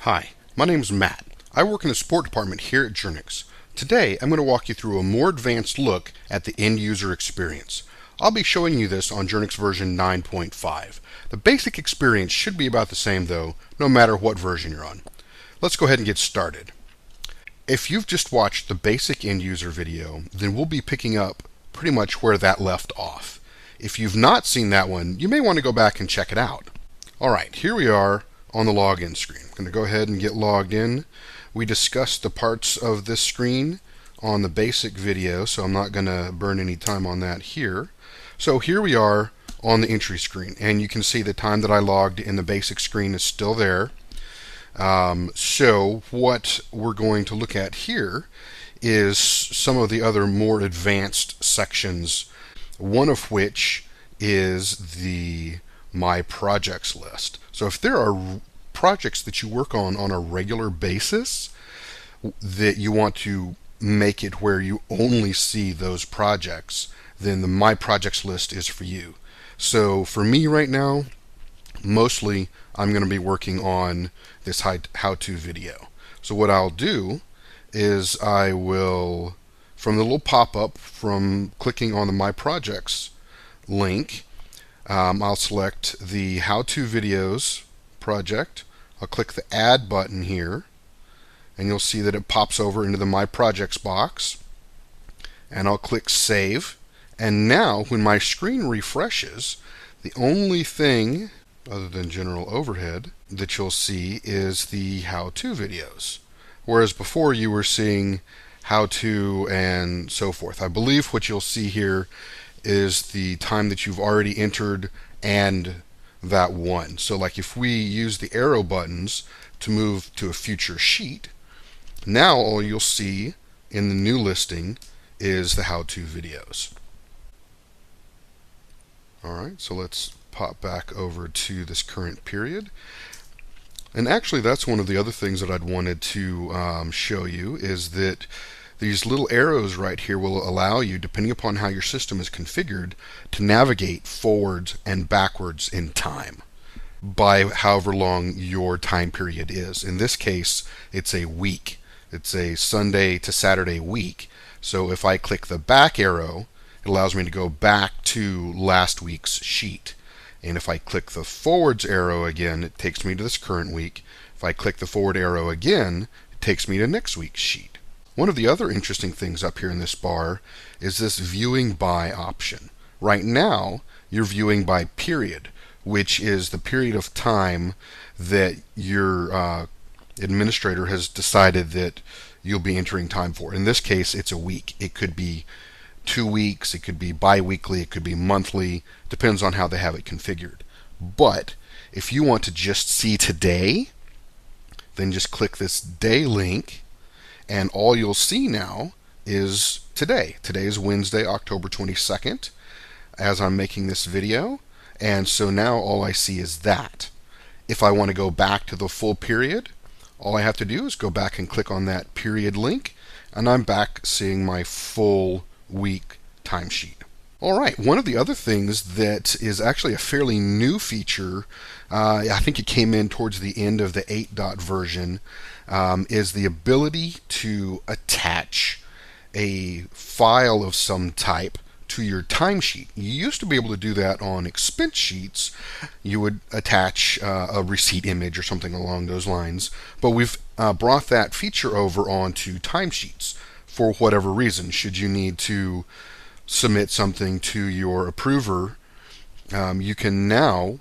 Hi, my name is Matt. I work in the support department here at Journyx. Today I'm going to walk you through a more advanced look at the end user experience. I'll be showing you this on Journyx version 9.5. The basic experience should be about the same though, no matter what version you're on. Let's go ahead and get started. If you've just watched the basic end user video, then we'll be picking up pretty much where that left off. If you've not seen that one, you may want to go back and check it out. Alright, here we are on the login screen. I'm going to go ahead and get logged in. We discussed the parts of this screen on the basic video, so I'm not going to burn any time on that here. So here we are on the entry screen, and you can see the time that I logged in the basic screen is still there. So what we're going to look at here is some of the other more advanced sections, one of which is the My Projects list. So if there are projects that you work on a regular basis that you want to make it where you only see those projects, then the My Projects list is for you. So for me right now, mostly I'm going to be working on this how-to video. So what I'll do is I will, from the little pop-up from clicking on the My Projects link, I'll select the How-To Videos project. I'll click the Add button here, and you'll see that it pops over into the My Projects box. And I'll click Save. And now, when my screen refreshes, the only thing, other than general overhead, that you'll see is the How-To videos. Whereas before you were seeing How-To and so forth. I believe what you'll see here is the time that you've already entered and that one. So like if we use the arrow buttons to move to a future sheet, now all you'll see in the new listing is the how-to videos. Alright, so let's pop back over to this current period. And actually that's one of the other things that I'd wanted to show you is that these little arrows right here will allow you, depending upon how your system is configured, to navigate forwards and backwards in time by however long your time period is. In this case, it's a week. It's a Sunday to Saturday week. So if I click the back arrow, it allows me to go back to last week's sheet. And if I click the forwards arrow again, it takes me to this current week. If I click the forward arrow again, it takes me to next week's sheet. One of the other interesting things up here in this bar is this viewing by option. Right now, you're viewing by period, which is the period of time that your administrator has decided that you'll be entering time for. In this case, it's a week. It could be 2 weeks, it could be bi-weekly, it could be monthly, depends on how they have it configured. But if you want to just see today, then just click this day link, and all you'll see now is today. Today is Wednesday, October 22nd, as I'm making this video. And so now all I see is that. If I want to go back to the full period, all I have to do is go back and click on that period link, and I'm back seeing my full week timesheet. Alright, one of the other things that is actually a fairly new feature, I think it came in towards the end of the 8. version, is the ability to attach a file of some type to your timesheet. You used to be able to do that on expense sheets. You would attach a receipt image or something along those lines, but we've brought that feature over onto timesheets for whatever reason. Should you need to submit something to your approver, you can now,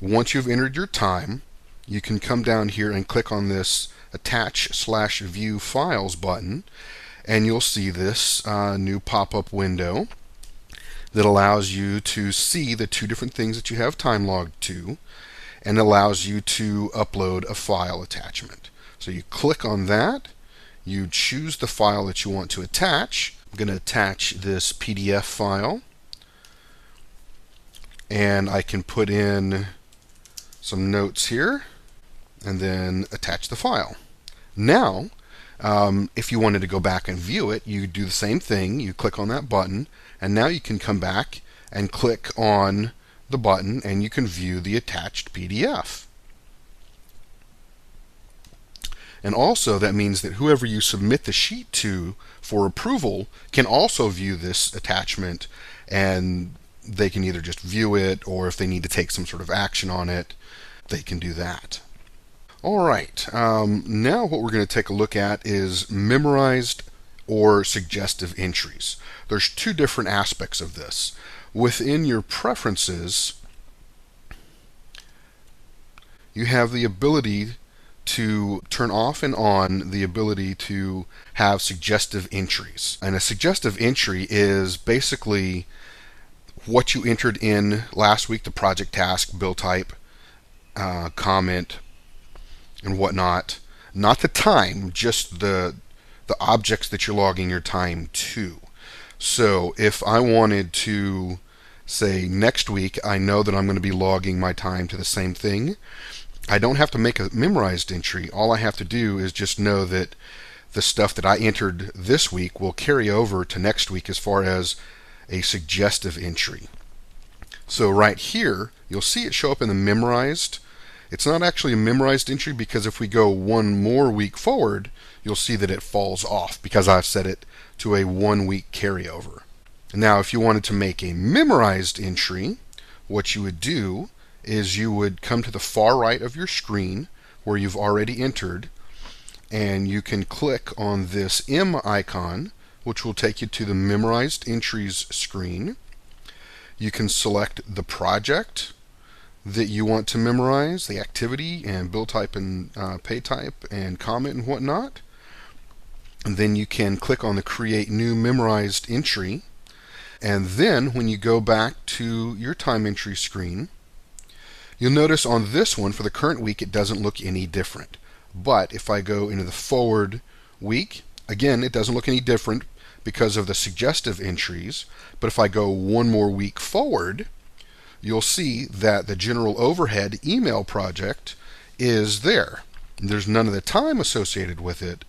once you've entered your time, you can come down here and click on this Attach/View Files button, and you'll see this new pop-up window that allows you to see the two different things that you have time logged to, and allows you to upload a file attachment. So you click on that, you choose the file that you want to attach. I'm going to attach this PDF file, and I can put in some notes here and then attach the file. Now, if you wanted to go back and view it, you do the same thing. You click on that button, and now you can come back and click on the button, and you can view the attached PDF. And also that means that whoever you submit the sheet to for approval can also view this attachment, and they can either just view it, or if they need to take some sort of action on it, they can do that. All right, now what we're going to take a look at is memorized or suggestive entries. There's two different aspects of this. Within your preferences, you have the ability to turn off and on the ability to have suggestive entries. And a suggestive entry is basically what you entered in last week, the project task, build type, comment, and whatnot. Not the time, just the objects that you're logging your time to. So if I wanted to say next week, I know that I'm going to be logging my time to the same thing, I don't have to make a memorized entry. All I have to do is just know that the stuff that I entered this week will carry over to next week as far as a suggestive entry. So right here, you'll see it show up in the memorized. It's not actually a memorized entry, because if we go one more week forward, you'll see that it falls off because I've set it to a 1 week carryover. Now, if you wanted to make a memorized entry, what you would do is you would come to the far right of your screen where you've already entered, and you can click on this M icon, which will take you to the memorized entries screen. You can select the project that you want to memorize, the activity and build type and pay type and comment and whatnot. And then you can click on the create new memorized entry. And then when you go back to your time entry screen, you'll notice on this one for the current week it doesn't look any different. But if I go into the forward week, again it doesn't look any different because of the suggestive entries. But if I go one more week forward, you'll see that the general overhead email project is there. There's none of the time associated with it,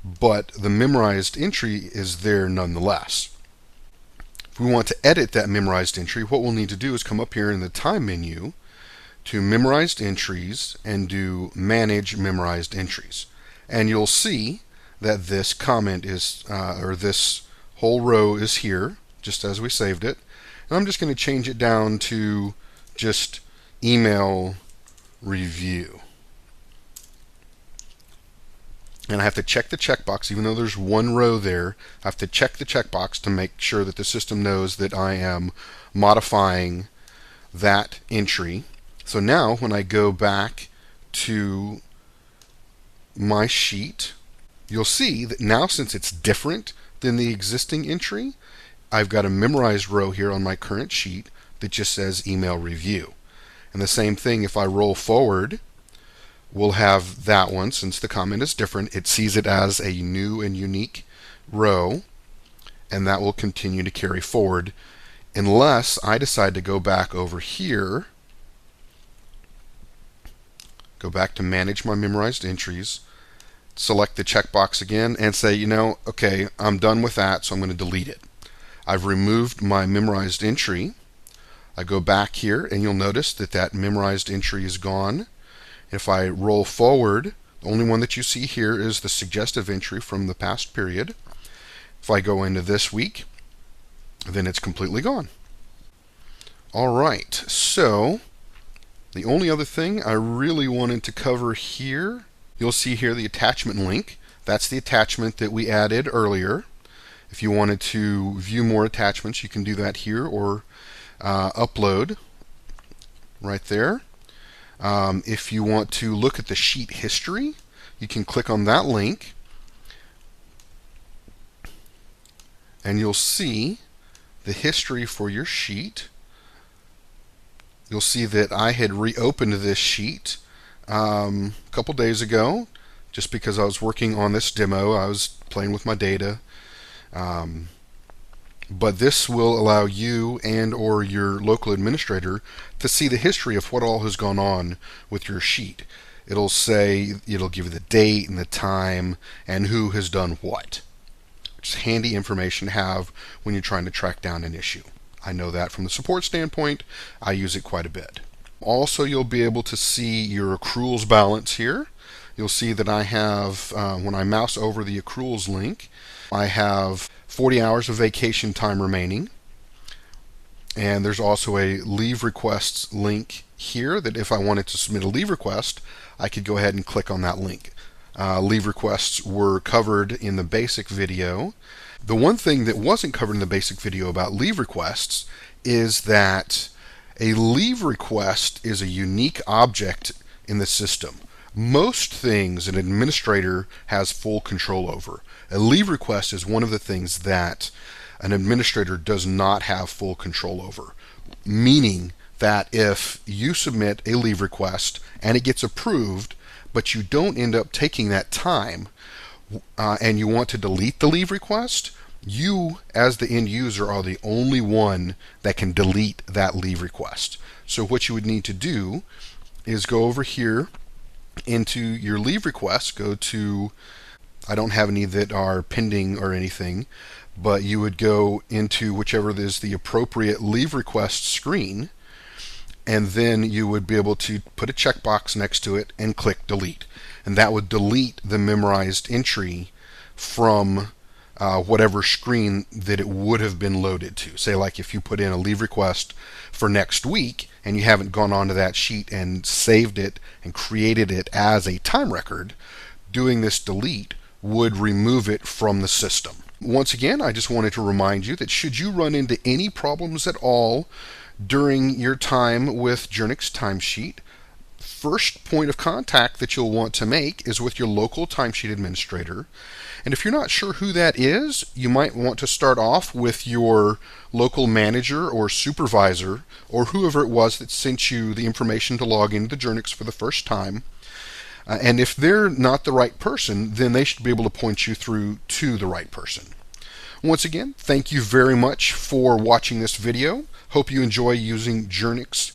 but the memorized entry is there nonetheless. If we want to edit that memorized entry, what we'll need to do is come up here in the time menu to memorized entries and do manage memorized entries. And you'll see that this comment is, or this whole row is here, just as we saved it. And I'm just going to change it down to just email review. And I have to check the checkbox, even though there's one row there. I have to check the checkbox to make sure that the system knows that I am modifying that entry. So now when I go back to my sheet, you'll see that now, since it's different than the existing entry, I've got a memorized row here on my current sheet that just says email review. And the same thing, if I roll forward, we'll have that one. Since the comment is different, it sees it as a new and unique row, and that will continue to carry forward unless I decide to go back over here, go back to manage my memorized entries, select the checkbox again, and say, okay, I'm done with that, so I'm going to delete it. I've removed my memorized entry. I go back here, and you'll notice that that memorized entry is gone. If I roll forward, the only one that you see here is the suggestive entry from the past period. If I go into this week, then it's completely gone. All right, so the only other thing I really wanted to cover here, you'll see here the attachment link. That's the attachment that we added earlier. If you wanted to view more attachments, you can do that here, or upload right there. If you want to look at the sheet history, you can click on that link, and you'll see the history for your sheet. You'll see that I had reopened this sheet a couple days ago, just because I was working on this demo. I was playing with my data. But this will allow you and or your local administrator to see the history of what all has gone on with your sheet. It'll give you the date and the time and who has done what. Which is handy information to have when you're trying to track down an issue. I know that from the support standpoint. I use it quite a bit. Also, you'll be able to see your accruals balance here. you'll see that I have, when I mouse over the accruals link, I have 40 hours of vacation time remaining. And there's also a leave requests link here that if I wanted to submit a leave request, I could go ahead and click on that link. Leave requests were covered in the basic video. The one thing that wasn't covered in the basic video about leave requests is that a leave request is a unique object in the system. Most things an administrator has full control over. A leave request is one of the things that an administrator does not have full control over, meaning that if you submit a leave request and it gets approved, but you don't end up taking that time and you want to delete the leave request, you as the end user are the only one that can delete that leave request. So what you would need to do is go over here into your leave requests, go to, I don't have any that are pending or anything, but you would go into whichever is the appropriate leave request screen, and then you would be able to put a checkbox next to it and click delete. And that would delete the memorized entry from whatever screen that it would have been loaded to. Say like if you put in a leave request for next week and you haven't gone onto that sheet and saved it and created it as a time record, doing this delete would remove it from the system. Once again, I just wanted to remind you that should you run into any problems at all during your time with Journyx timesheet, first point of contact that you'll want to make is with your local timesheet administrator. And if you're not sure who that is, you might want to start off with your local manager or supervisor or whoever it was that sent you the information to log into Journyx for the first time. And if they're not the right person, then they should be able to point you through to the right person. Once again, thank you very much for watching this video. Hope you enjoy using Journyx